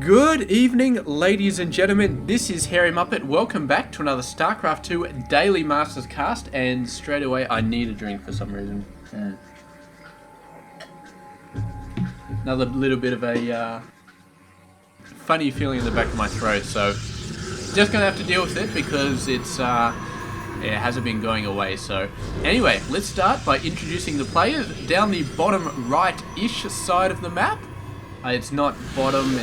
Good evening, ladies and gentlemen. This is Hairy Muppet. Welcome back to another Starcraft 2 Daily Masters cast. And straight away, I need a drink for some reason. Another little bit of a funny feeling in the back of my throat. So, just gonna have to deal with it because it hasn't been going away. So, anyway, let's start by introducing the players down the bottom right-ish side of the map. It's not bottom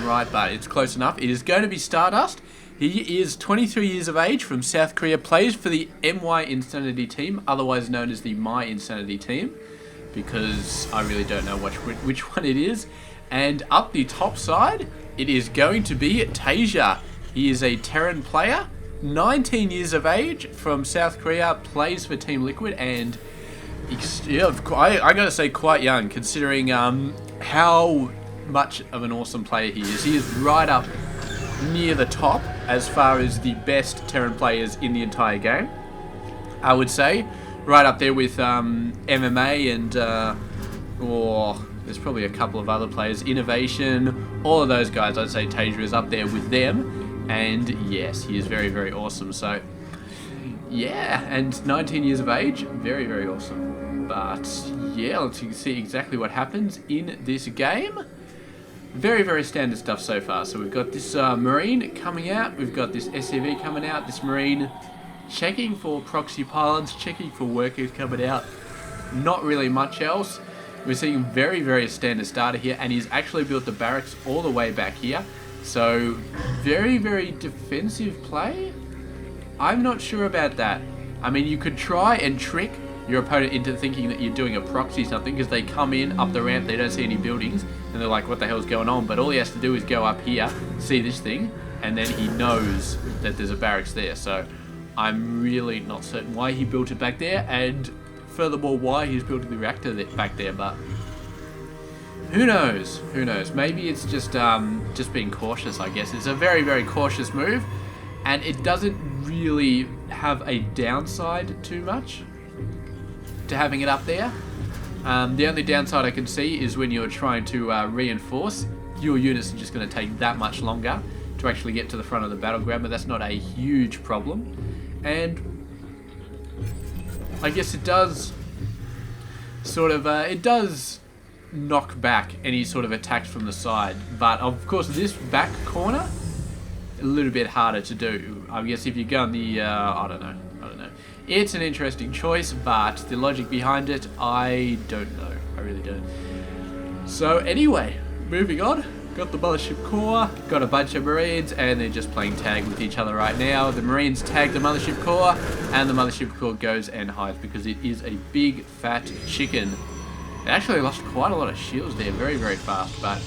right, but it's close enough. It is going to be StarDust. He is 23 years of age from South Korea, plays for the MY Insanity team, otherwise known as the My Insanity team, because I really don't know which one it is. And up the top side, it is going to be TaeJa. He is a Terran player, 19 years of age from South Korea, plays for Team Liquid, and I gotta say quite young considering how much of an awesome player he is. He is right up near the top as far as the best Terran players in the entire game. I would say right up there with MMA and there's probably a couple of other players, Innovation, all of those guys. I'd say TaeJa is up there with them, and yes, he is very, very awesome. So yeah, and 19 years of age, very, very awesome. But yeah, let's see exactly what happens in this game. Very, very standard stuff so far. So we've got this Marine coming out, we've got this SCV coming out, this Marine checking for proxy pylons, checking for workers coming out. Not really much else. We're seeing very, very standard starter here, and he's actually built the barracks all the way back here. So very, very defensive play. I'm not sure about that. I mean, you could try and trick your opponent into thinking that you're doing a proxy something, because they come in up the ramp, they don't see any buildings, and they're like, what the hell's going on? But all he has to do is go up here, see this thing, and then he knows that there's a barracks there. So I'm really not certain why he built it back there, and furthermore why he's building the reactor back there, but who knows? Who knows? Maybe it's just being cautious, I guess. It's a very, very cautious move, and it doesn't really have a downside too much to having it up there. The only downside I can see is when you're trying to reinforce, your units are just going to take that much longer to actually get to the front of the battleground, but that's not a huge problem. And I guess it does sort of, it does knock back any sort of attacks from the side, but of course this back corner, a little bit harder to do. I guess if you go on the, I don't know. It's an interesting choice, but the logic behind it, I don't know. I really don't. So anyway, moving on. Got the Mothership Core, got a bunch of Marines, and they're just playing tag with each other right now. The Marines tag the Mothership Core, and the Mothership Core goes and hides because it is a big fat chicken. It actually lost quite a lot of shields there, very, very fast, but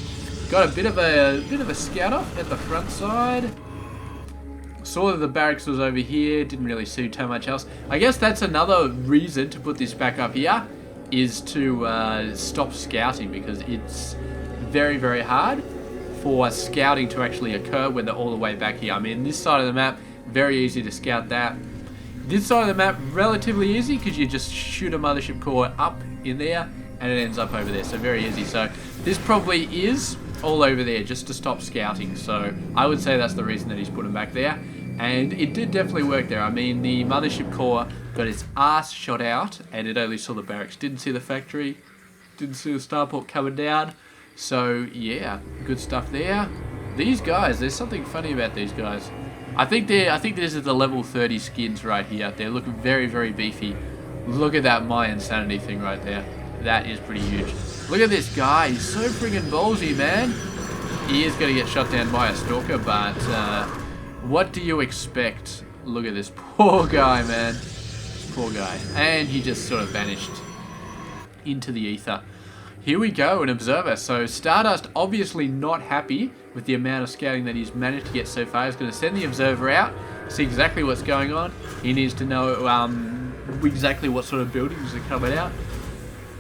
got a bit of a scout off at the front side. Saw that the barracks was over here, didn't really see too much else. I guess that's another reason to put this back up here, is to stop scouting, because it's very, very hard for scouting to actually occur when they're all the way back here. I mean, this side of the map, very easy to scout that. This side of the map, relatively easy, because you just shoot a Mothership Core up in there, and it ends up over there, so very easy. So this probably is all over there just to stop scouting, so I would say that's the reason that he's put him back there, and it did definitely work there. I mean, the Mothership Core got its ass shot out, and it only saw the barracks, didn't see the factory, didn't see the starport coming down, so yeah, good stuff there. These guys, there's something funny about these guys. I think this is the level 30 skins right here. They're looking very, very beefy. Look at that My Insanity thing right there. That is pretty huge. Look at this guy, he's so friggin' ballsy, man. He is going to get shot down by a stalker, but what do you expect? Look at this poor guy, man. Poor guy. And he just sort of vanished into the ether. Here we go, an observer. So StarDust obviously not happy with the amount of scouting that he's managed to get so far. He's going to send the observer out, see exactly what's going on. He needs to know exactly what sort of buildings are coming out.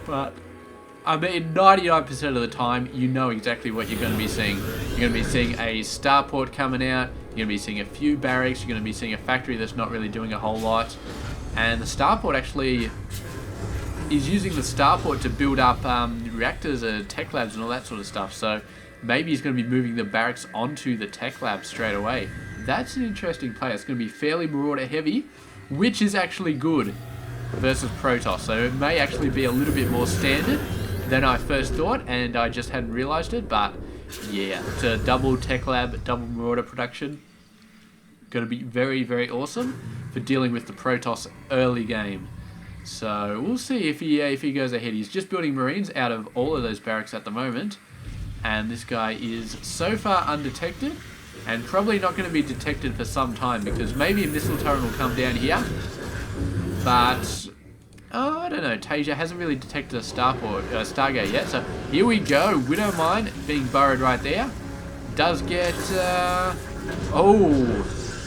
But I mean, 99% of the time, you know exactly what you're going to be seeing. You're going to be seeing a starport coming out. You're going to be seeing a few barracks. You're going to be seeing a factory that's not really doing a whole lot. And the starport actually is using the starport to build up reactors, tech labs, and all that sort of stuff. So maybe he's going to be moving the barracks onto the tech lab straight away. That's an interesting play. It's going to be fairly Marauder heavy, which is actually good versus Protoss. So it may actually be a little bit more standard than I first thought, and I just hadn't realized it. But yeah, it's a double tech lab, double Marauder production. Going to be very, very awesome for dealing with the Protoss early game. So we'll see if he goes ahead. He's just building Marines out of all of those barracks at the moment. And this guy is so far undetected, and probably not going to be detected for some time, because maybe a missile turret will come down here. But I don't know. TaeJa hasn't really detected a Stargate yet. So here we go. Widow Mine being burrowed right there. Does get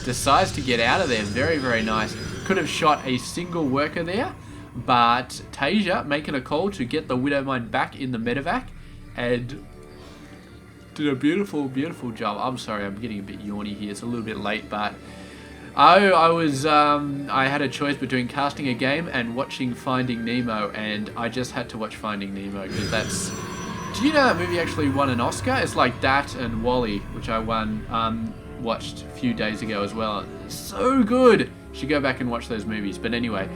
decides to get out of there. Very, very nice. Could have shot a single worker there, but TaeJa making a call to get the Widow Mine back in the medevac, and did a beautiful, beautiful job. I'm sorry, I'm getting a bit yawny here. It's a little bit late, but I had a choice between casting a game and watching Finding Nemo, and I just had to watch Finding Nemo because that's... Do you know that movie actually won an Oscar? It's like that and WALL-E, which I watched a few days ago as well. It's so good. You should go back and watch those movies. But anyway,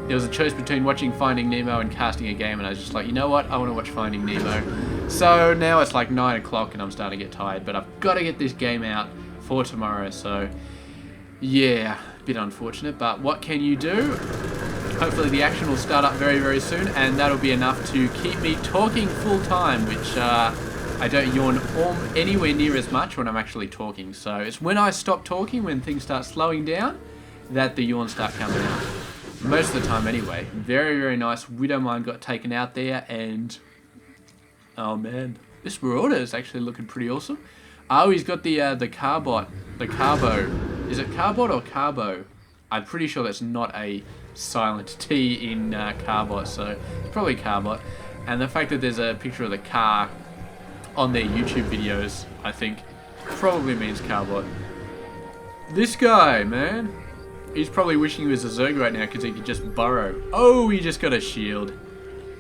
there was a choice between watching Finding Nemo and casting a game, and I was just like, you know what? I want to watch Finding Nemo. So now it's like 9 o'clock and I'm starting to get tired, but I've got to get this game out for tomorrow. So yeah, a bit unfortunate, but what can you do? Hopefully the action will start up very, very soon, and that'll be enough to keep me talking full time, which I don't yawn anywhere near as much when I'm actually talking. So it's when I stop talking, when things start slowing down, that the yawns start coming out. Most of the time anyway. Very, very nice. Widow Mine got taken out there, and oh man, this Marauder is actually looking pretty awesome. Oh, he's got the Carbot, the Carbo. Is it Carbot or Carbo? I'm pretty sure that's not a silent T in Carbot, so probably Carbot. And the fact that there's a picture of the car on their YouTube videos, I think, probably means Carbot. This guy, man. He's probably wishing he was a Zerg right now because he could just burrow. Oh, he just got a shield.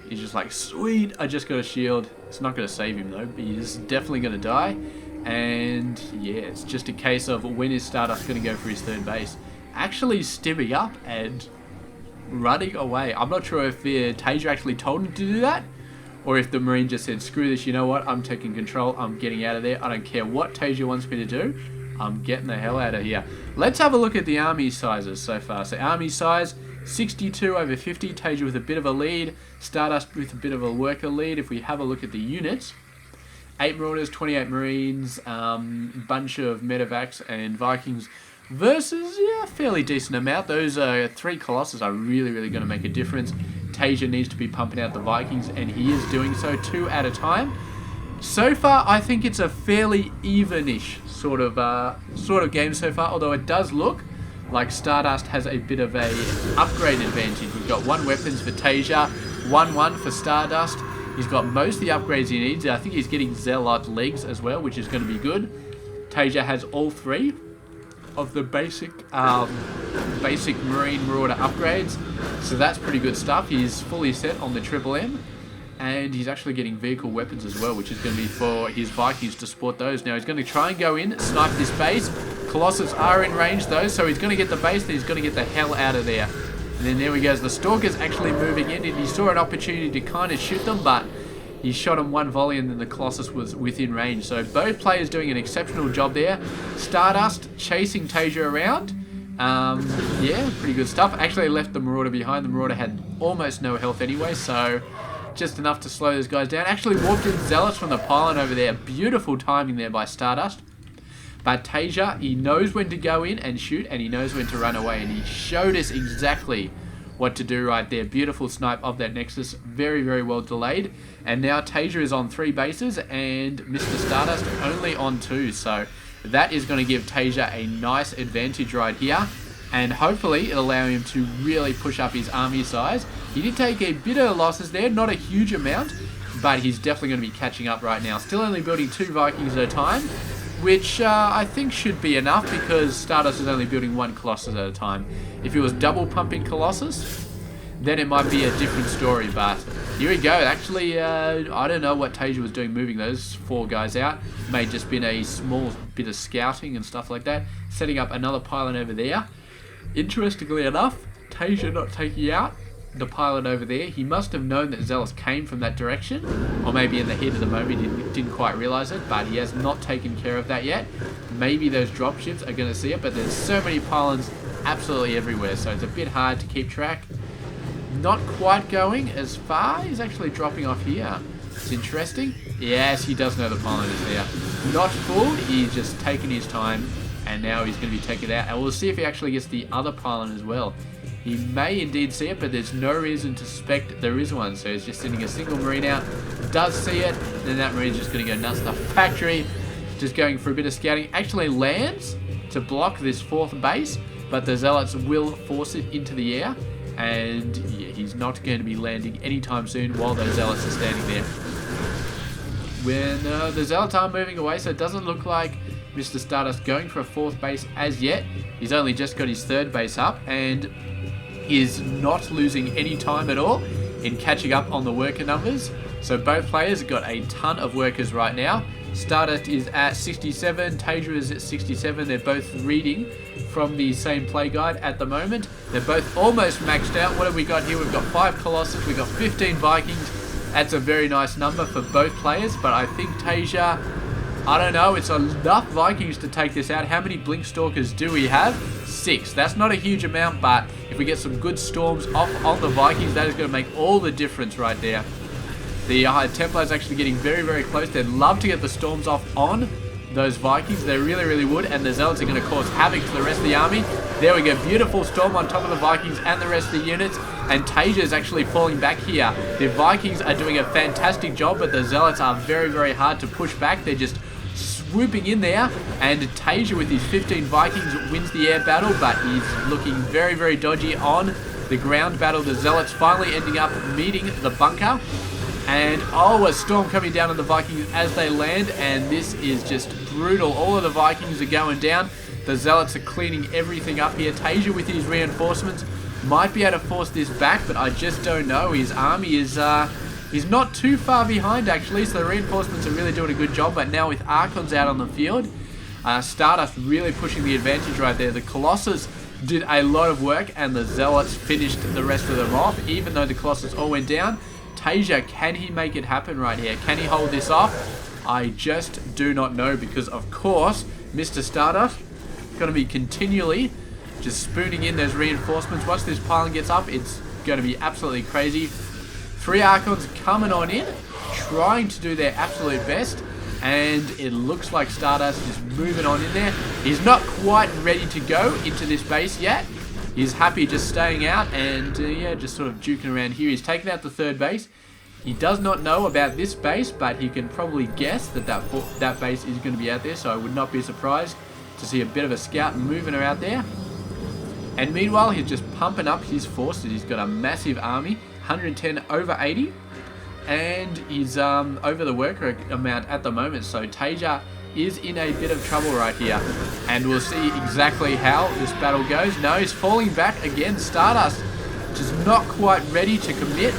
He's just like, sweet, I just got a shield. It's not going to save him though, but he's definitely going to die. And yeah, it's just a case of when is StarDust going to go for his third base. Actually stibbing up and running away. I'm not sure if TaeJa actually told him to do that, or if the Marine just said, screw this, you know what, I'm taking control, I'm getting out of there. I don't care what TaeJa wants me to do. I'm getting the hell out of here. Let's have a look at the army sizes so far. So army size, 62 over 50. TaeJa with a bit of a lead. StarDust with a bit of a worker lead. If we have a look at the units, 8 Marauders, 28 Marines, bunch of medevacs and Vikings versus, yeah, fairly decent amount. Those 3 Colossus are really, really going to make a difference. TaeJa needs to be pumping out the Vikings, and he is doing so 2 at a time. So far, I think it's a fairly even-ish sort of game so far, although it does look like StarDust has a bit of a upgrade advantage. We've got 1 weapons for TaeJa, 1 for StarDust. He's got most of the upgrades he needs. I think he's getting Zealot legs as well, which is going to be good. TaeJa has all 3 of the basic Marine Marauder upgrades, so that's pretty good stuff. He's fully set on the Triple M. And he's actually getting vehicle weapons as well, which is going to be for his Vikings to support those. Now he's going to try and go in, snipe this base. Colossus are in range though, so he's going to get the base, then he's going to get the hell out of there. And then there he goes. The Stalker's actually moving in, and he saw an opportunity to kind of shoot them, but he shot him 1 volley, and then the Colossus was within range. So both players doing an exceptional job there. StarDust chasing TaeJa around. Yeah, pretty good stuff. Actually left the Marauder behind. The Marauder had almost no health anyway, so just enough to slow those guys down. Actually warped in Zealots from the pylon over there. Beautiful timing there by StarDust. But TaeJa, he knows when to go in and shoot, and he knows when to run away, and he showed us exactly what to do right there. Beautiful snipe of that Nexus. Very, very well delayed. And now TaeJa is on 3 bases, and Mr. StarDust only on 2. So that is going to give TaeJa a nice advantage right here. And hopefully it'll allow him to really push up his army size. He did take a bit of losses there, not a huge amount, but he's definitely going to be catching up right now. Still only building 2 Vikings at a time, which I think should be enough because StarDust is only building 1 Colossus at a time. If he was double pumping Colossus, then it might be a different story. But here we go. Actually, I don't know what TaeJa was doing moving those 4 guys out. May just been a small bit of scouting and stuff like that. Setting up another pylon over there. Interestingly enough, TaeJa not taking out the pylon over there. He must have known that Zealots came from that direction, or maybe in the heat of the moment he didn't quite realize it, but he has not taken care of that yet. Maybe those dropships are going to see it, but there's so many pylons absolutely everywhere, so it's a bit hard to keep track. Not quite going as far. He's actually dropping off here. It's interesting. Yes, he does know the pylon is there. Not fooled. He's just taking his time, and now he's going to be taking it out. And we'll see if he actually gets the other pylon as well. He may indeed see it, but there's no reason to suspect there is one. So he's just sending a single Marine out. Does see it. Then that Marine's just going to go nuts. The factory just going for a bit of scouting. Actually lands to block this 4th base, but the Zealots will force it into the air. And yeah, he's not going to be landing anytime soon while those Zealots are standing there. When the Zealots are moving away, so it doesn't look like Mr. StarDust going for a 4th base as yet. He's only just got his 3rd base up and is not losing any time at all in catching up on the worker numbers. So both players have got a ton of workers right now. StarDust is at 67, TaeJa is at 67. They're both reading from the same play guide at the moment. They're both almost maxed out. What have we got here? We've got 5 Colossus, we've got 15 Vikings. That's a very nice number for both players, but I think TaeJa, I don't know, it's enough Vikings to take this out. How many Blink Stalkers do we have? 6. That's not a huge amount, but if we get some good storms off on the Vikings, that is going to make all the difference right there. The Templars actually getting very, very close. They'd love to get the storms off on those Vikings. They really, really would. And the Zealots are going to cause havoc to the rest of the army. There we go. Beautiful storm on top of the Vikings and the rest of the units. And TaeJa is actually falling back here. The Vikings are doing a fantastic job, but the Zealots are very, very hard to push back. They're just swooping in there. And TaeJa with his 15 Vikings wins the air battle, but he's looking very, very dodgy on the ground battle. The Zealots finally ending up meeting the bunker. And oh, a storm coming down on the Vikings as they land, and this is just brutal. All of the Vikings are going down. The Zealots are cleaning everything up here. TaeJa with his reinforcements might be able to force this back, but I just don't know. His army is he's not too far behind actually, so the reinforcements are really doing a good job. But now with Archons out on the field, StarDust really pushing the advantage right there. The Colossus did a lot of work, and the Zealots finished the rest of them off, even though the Colossus all went down. TaeJa, can he make it happen right here? Can he hold this off? I just do not know, because of course Mr. StarDust going to be continually just spooning in those reinforcements. Once this pylon gets up, it's going to be absolutely crazy. 3 Archons coming on in, trying to do their absolute best, and it looks like StarDust is moving on in there. He's not quite ready to go into this base yet. He's happy just staying out and yeah, just sort of juking around here. He's taken out the 3rd base. He does not know about this base, but he can probably guess that that base is going to be out there, so I would not be surprised to see a bit of a scout moving out there. And meanwhile, he's just pumping up his forces. He's got a massive army, 110 over 80, and he's over the worker amount at the moment, so TaeJa is in a bit of trouble right here, and we'll see exactly how this battle goes. No, he's falling back again. StarDust just not quite ready to commit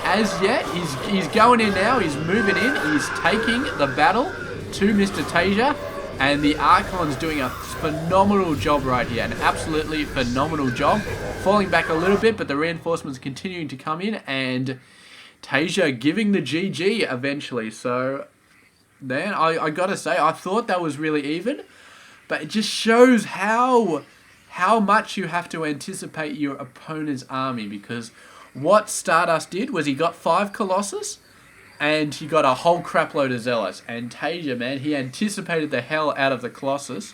as yet. He's going in now. He's moving in. He's taking the battle to Mr. TaeJa, and the Archon's doing a phenomenal job right here, an absolutely phenomenal job. Falling back a little bit, but the reinforcements continuing to come in, and TaeJa giving the GG eventually. So then I gotta say, I thought that was really even, but it just shows how much you have to anticipate your opponent's army, because what StarDust did was he got 5 Colossus and he got a whole crap load of Zealots, and TaeJa, man, he anticipated the hell out of the Colossus,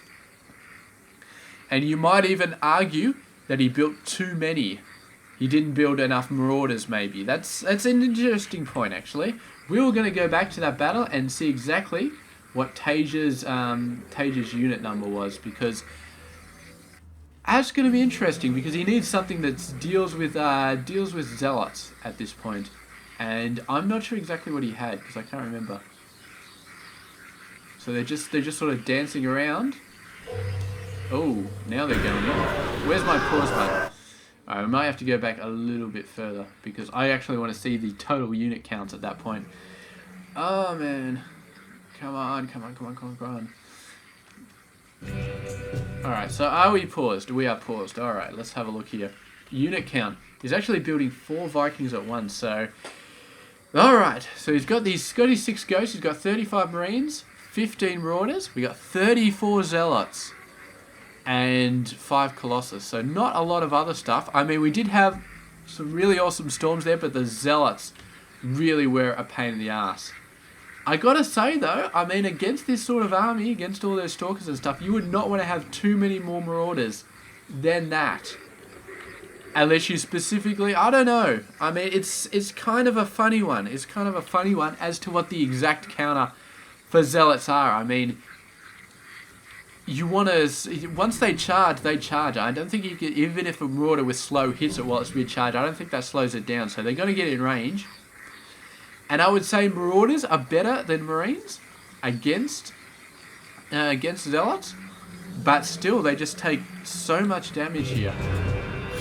and you might even argue that he built too many. He didn't build enough Marauders, maybe. That's an interesting point, actually. We were going to go back to that battle and see exactly what TaeJa's unit number was, because that's going to be interesting, because he needs something that deals with Zealots at this point, and I'm not sure exactly what he had, because I can't remember. So they're just sort of dancing around. Oh, now they're going in. Where's my pause button? I might have to go back a little bit further because I actually want to see the total unit counts at that point. Oh man, come on, come on, come on, come on, come on. Alright, so are we paused? We are paused. Alright, let's have a look here. Unit count. He's actually building 4 Vikings at once, so... Alright, so he's got his 6 Ghosts, he's got 35 Marines, 15 Marauders, we got 34 Zealots, and 5 Colossus. So not a lot of other stuff. I mean, we did have some really awesome Storms there, but the Zealots really were a pain in the ass. I gotta say though, I mean, against this sort of army, against all those Stalkers and stuff, you would not want to have too many more Marauders than that. Unless you specifically, I don't know. I mean, it's kind of a funny one. It's kind of a funny one as to what the exact counter for Zealots are. I mean, you want to, once they charge, they charge. I don't think you can, even if a Marauder with slow hits it while it's mid-charge, I don't think that slows it down. So they're going to get in range. And I would say Marauders are better than Marines against Zealots. But still, they just take so much damage here.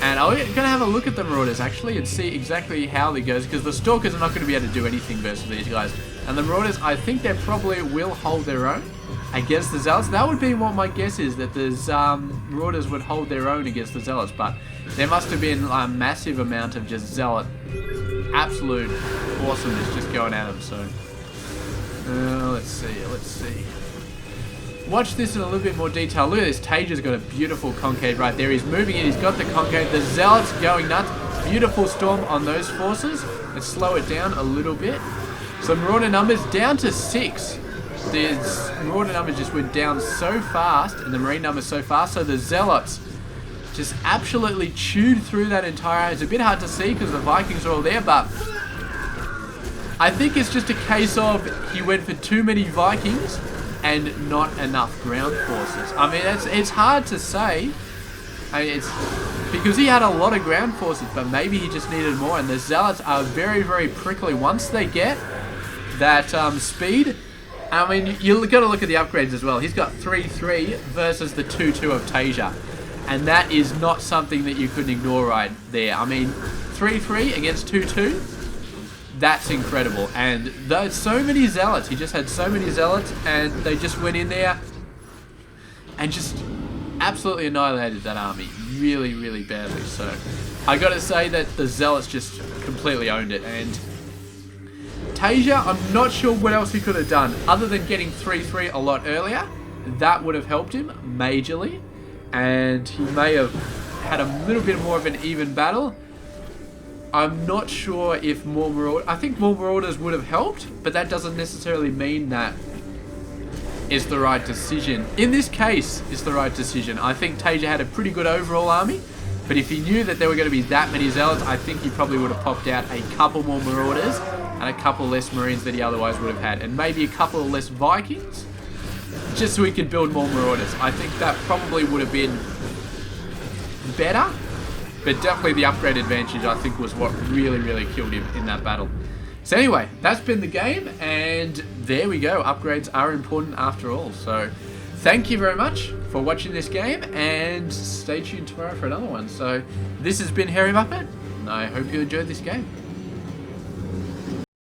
And I'm going to have a look at the Marauders actually and see exactly how it goes, because the Stalkers are not going to be able to do anything versus these guys. And the Marauders, I think they probably will hold their own against the Zealots. That would be what my guess is, that the Marauders would hold their own against the Zealots. But there must have been a massive amount of just Zealot, absolute awesomeness just going at them. So, let's see. Watch this in a little bit more detail. Look at this. TaeJa's got a beautiful Concave right there. He's moving in. He's got the Concave. The Zealots going nuts. Beautiful Storm on those forces. Let's slow it down a little bit. So Marauder numbers down to 6. The Marauder numbers just went down so fast, and the Marine numbers so fast. So the Zealots just absolutely chewed through that entire... It's a bit hard to see because the Vikings are all there, but I think it's just a case of he went for too many Vikings and not enough ground forces. I mean, it's hard to say. I mean, it's because he had a lot of ground forces, but maybe he just needed more. And the Zealots are very, very prickly. Once they get that speed, I mean, you've got to look at the upgrades as well. He's got 3-3 versus the 2-2 of TaeJa. And that is not something that you could ignore right there. I mean, 3-3 against 2-2. That's incredible. And there's so many Zealots. He just had so many Zealots, and they just went in there and just absolutely annihilated that army really, really badly. So I got to say that the Zealots just completely owned it. And TaeJa, I'm not sure what else he could have done other than getting 3-3 a lot earlier. That would have helped him majorly, and he may have had a little bit more of an even battle. I'm not sure if more Marauders... I think more Marauders would have helped, but that doesn't necessarily mean that is the right decision. In this case, it's the right decision. I think TaeJa had a pretty good overall army, but if he knew that there were going to be that many Zealots, I think he probably would have popped out a couple more Marauders and a couple less Marines that he otherwise would have had, and maybe a couple less Vikings, just so he could build more Marauders. I think that probably would have been better. But definitely the upgrade advantage, I think, was what really, really killed him in that battle. So anyway, that's been the game, and there we go. Upgrades are important after all. So thank you very much for watching this game, and stay tuned tomorrow for another one. So this has been Hairy Muppet, and I hope you enjoyed this game.